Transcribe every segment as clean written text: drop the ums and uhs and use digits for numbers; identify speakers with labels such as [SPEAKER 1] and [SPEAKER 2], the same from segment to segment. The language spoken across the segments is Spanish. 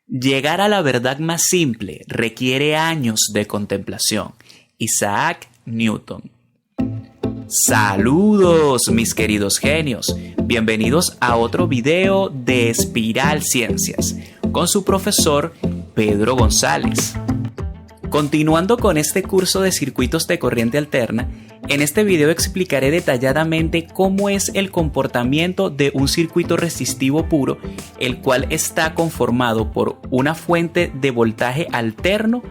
[SPEAKER 1] Llegar a la verdad más simple requiere años de contemplación. Isaac Newton. Saludos, mis queridos genios. Bienvenidos a otro video de Espiral Ciencias con su profesor Pedro González. Continuando con este curso de circuitos de corriente alterna, en este video explicaré detalladamente cómo es el comportamiento de un circuito resistivo puro, el cual está conformado por una fuente de voltaje alterno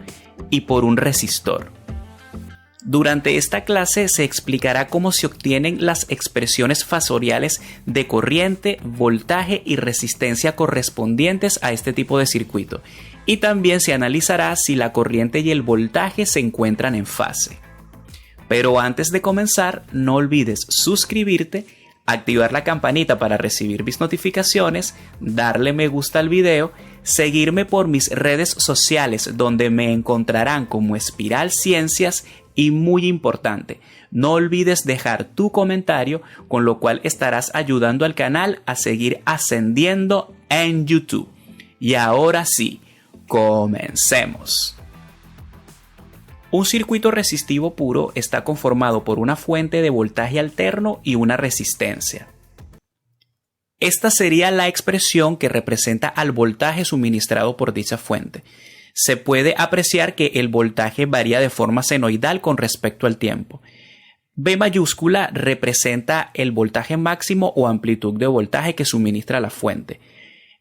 [SPEAKER 1] y por un resistor. Durante esta clase se explicará cómo se obtienen las expresiones fasoriales de corriente, voltaje y resistencia correspondientes a este tipo de circuito, y también se analizará si la corriente y el voltaje se encuentran en fase. Pero antes de comenzar, no olvides suscribirte, activar la campanita para recibir mis notificaciones, darle me gusta al video, seguirme por mis redes sociales donde me encontrarán como Espiral Ciencias y, muy importante, no olvides dejar tu comentario, con lo cual estarás ayudando al canal a seguir ascendiendo en YouTube. Y ahora sí, comencemos. Un circuito resistivo puro está conformado por una fuente de voltaje alterno y una resistencia. Esta sería la expresión que representa al voltaje suministrado por dicha fuente. Se puede apreciar que el voltaje varía de forma senoidal con respecto al tiempo. B mayúscula representa el voltaje máximo o amplitud de voltaje que suministra la fuente.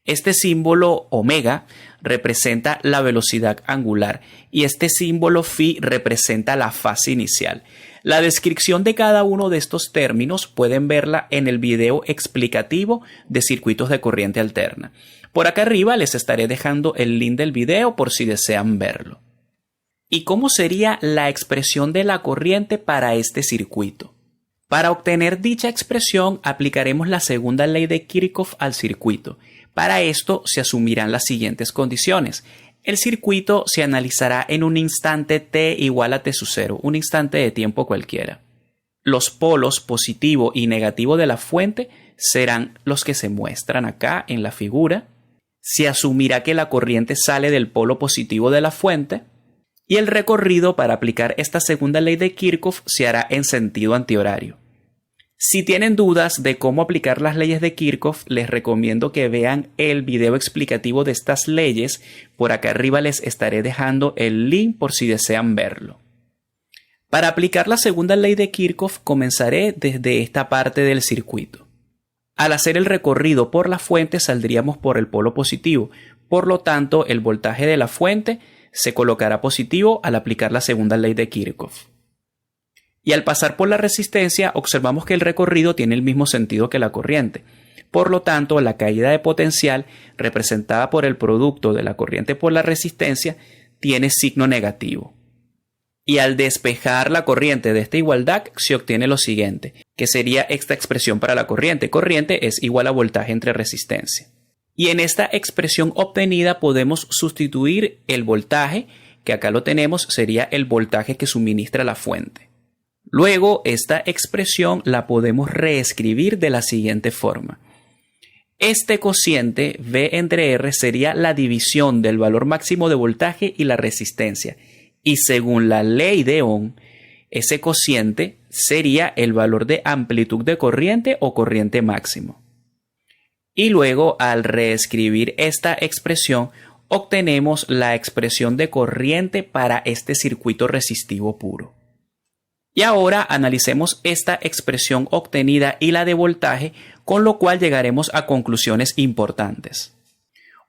[SPEAKER 1] Este símbolo omega representa la velocidad angular y este símbolo phi representa la fase inicial. La descripción de cada uno de estos términos pueden verla en el video explicativo de circuitos de corriente alterna. Por acá arriba les estaré dejando el link del video por si desean verlo. ¿Y cómo sería la expresión de la corriente para este circuito? Para obtener dicha expresión aplicaremos la segunda ley de Kirchhoff al circuito. Para esto se asumirán las siguientes condiciones. El circuito se analizará en un instante t igual a t sub 0, un instante de tiempo cualquiera. Los polos positivo y negativo de la fuente serán los que se muestran acá en la figura. Se asumirá que la corriente sale del polo positivo de la fuente y el recorrido para aplicar esta segunda ley de Kirchhoff se hará en sentido antihorario. Si tienen dudas de cómo aplicar las leyes de Kirchhoff, les recomiendo que vean el video explicativo de estas leyes. Por acá arriba les estaré dejando el link por si desean verlo. Para aplicar la segunda ley de Kirchhoff, comenzaré desde esta parte del circuito. Al hacer el recorrido por la fuente saldríamos por el polo positivo, por lo tanto el voltaje de la fuente se colocará positivo al aplicar la segunda ley de Kirchhoff. Y al pasar por la resistencia observamos que el recorrido tiene el mismo sentido que la corriente. Por lo tanto, la caída de potencial representada por el producto de la corriente por la resistencia tiene signo negativo. Y al despejar la corriente de esta igualdad se obtiene lo siguiente, que sería esta expresión para la corriente. Corriente es igual a voltaje entre resistencia. Y en esta expresión obtenida podemos sustituir el voltaje, que acá lo tenemos, sería el voltaje que suministra la fuente. Luego, esta expresión la podemos reescribir de la siguiente forma. Este cociente V entre R sería la división del valor máximo de voltaje y la resistencia. Y según la ley de Ohm, ese cociente sería el valor de amplitud de corriente o corriente máximo. Y luego, al reescribir esta expresión, obtenemos la expresión de corriente para este circuito resistivo puro. Y ahora analicemos esta expresión obtenida y la de voltaje, con lo cual llegaremos a conclusiones importantes.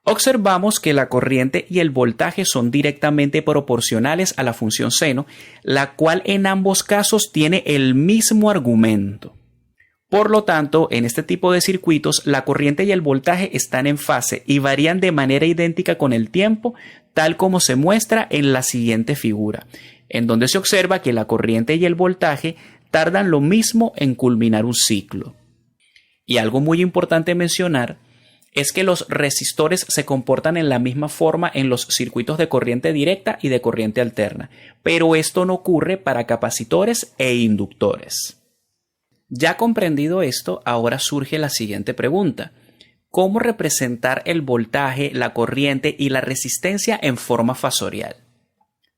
[SPEAKER 1] Observamos que la corriente y el voltaje son directamente proporcionales a la función seno, la cual en ambos casos tiene el mismo argumento. Por lo tanto, en este tipo de circuitos, la corriente y el voltaje están en fase y varían de manera idéntica con el tiempo, tal como se muestra en la siguiente figura, en donde se observa que la corriente y el voltaje tardan lo mismo en culminar un ciclo. Y algo muy importante mencionar es que los resistores se comportan en la misma forma en los circuitos de corriente directa y de corriente alterna, pero esto no ocurre para capacitores e inductores. Ya comprendido esto, ahora surge la siguiente pregunta. cómo representar el voltaje, la corriente y la resistencia en forma fasorial.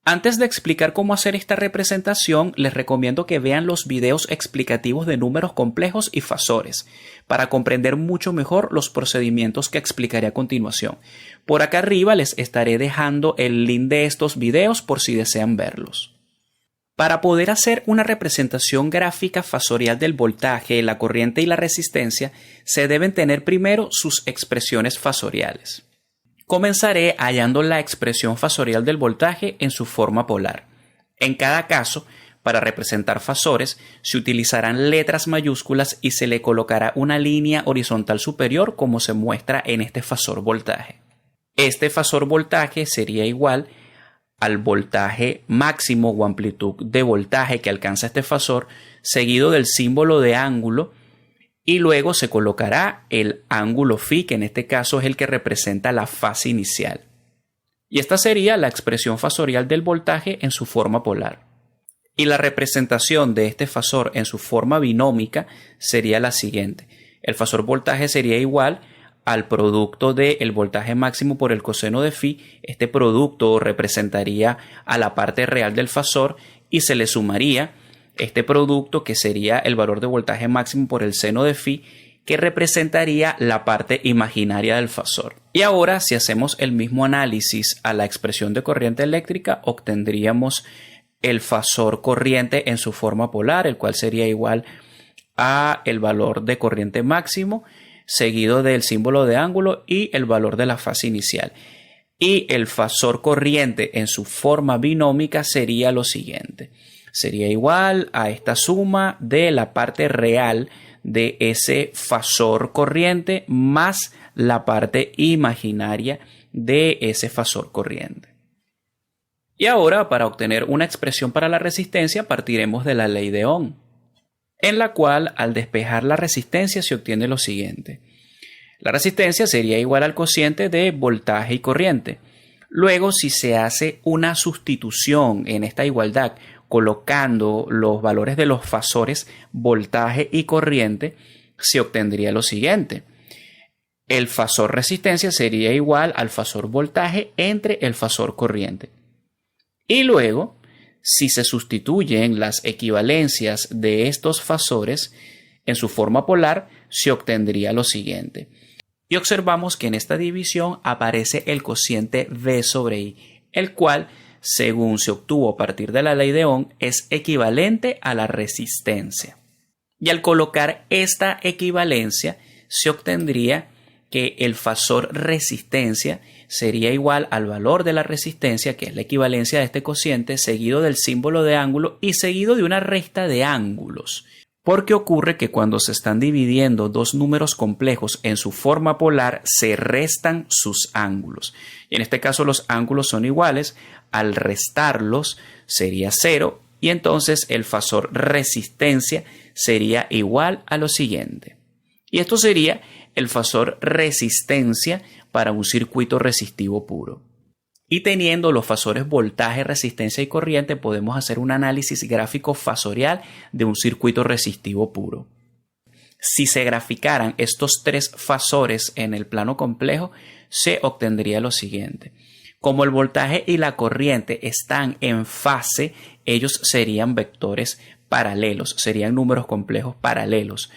[SPEAKER 1] Antes de explicar cómo hacer esta representación, les recomiendo que vean los videos explicativos de números complejos y fasores, para comprender mucho mejor los procedimientos que explicaré a continuación. Por acá arriba les estaré dejando el link de estos videos por si desean verlos. Para poder hacer una representación gráfica fasorial del voltaje, la corriente y la resistencia, se deben tener primero sus expresiones fasoriales. Comenzaré hallando la expresión fasorial del voltaje en su forma polar. En cada caso, para representar fasores, se utilizarán letras mayúsculas y se le colocará una línea horizontal superior como se muestra en este fasor voltaje. Este fasor voltaje sería igual al voltaje máximo o amplitud de voltaje que alcanza este fasor, seguido del símbolo de ángulo, y luego se colocará el ángulo φ, que en este caso es el que representa la fase inicial. Y esta sería la expresión fasorial del voltaje en su forma polar. Y la representación de este fasor en su forma binómica sería la siguiente. El fasor voltaje sería igual al producto del voltaje máximo por el coseno de φ. Este producto representaría a la parte real del fasor y se le sumaría este producto, que sería el valor de voltaje máximo por el seno de φ, que representaría la parte imaginaria del fasor. Y ahora, si hacemos el mismo análisis a la expresión de corriente eléctrica, obtendríamos el fasor corriente en su forma polar, el cual sería igual a el valor de corriente máximo, seguido del símbolo de ángulo y el valor de la fase inicial. Y el fasor corriente en su forma binómica sería lo siguiente. Sería igual a esta suma de la parte real de ese fasor corriente más la parte imaginaria de ese fasor corriente. Y ahora, para obtener una expresión para la resistencia, partiremos de la ley de Ohm, en la cual al despejar la resistencia se obtiene lo siguiente. La resistencia sería igual al cociente de voltaje y corriente. Luego, si se hace una sustitución en esta igualdad, colocando los valores de los fasores voltaje y corriente, se obtendría lo siguiente. El fasor resistencia sería igual al fasor voltaje entre el fasor corriente. Y luego, si se sustituyen las equivalencias de estos fasores en su forma polar, se obtendría lo siguiente. Y observamos que en esta división aparece el cociente V sobre I, el cual, según se obtuvo a partir de la ley de Ohm, es equivalente a la resistencia. Y al colocar esta equivalencia, se obtendría que el fasor resistencia sería igual al valor de la resistencia, que es la equivalencia de este cociente, seguido del símbolo de ángulo y seguido de una resta de ángulos. Porque ocurre que cuando se están dividiendo dos números complejos en su forma polar, se restan sus ángulos. Y en este caso los ángulos son iguales. Al restarlos sería 0 y entonces el fasor resistencia sería igual a lo siguiente. Y esto sería el fasor resistencia para un circuito resistivo puro. Y teniendo los fasores voltaje, resistencia y corriente, podemos hacer un análisis gráfico fasorial de un circuito resistivo puro. Si se graficaran estos tres fasores en el plano complejo, se obtendría lo siguiente. Como el voltaje y la corriente están en fase, ellos serían vectores paralelos, serían números complejos paralelos.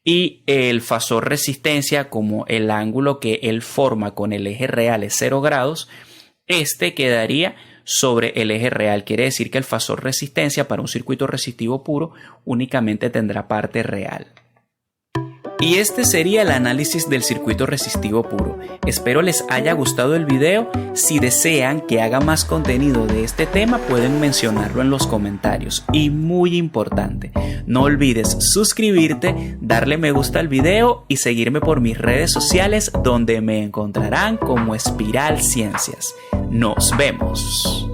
[SPEAKER 1] Y el fasor resistencia, como el ángulo que él forma con el eje real es 0 grados, este quedaría sobre el eje real. Quiere decir que el fasor resistencia para un circuito resistivo puro únicamente tendrá parte real. Y este sería el análisis del circuito resistivo puro. Espero les haya gustado el video. Si desean que haga más contenido de este tema, pueden mencionarlo en los comentarios. Y muy importante, no olvides suscribirte, darle me gusta al video y seguirme por mis redes sociales, donde me encontrarán como Espiral Ciencias. Nos vemos.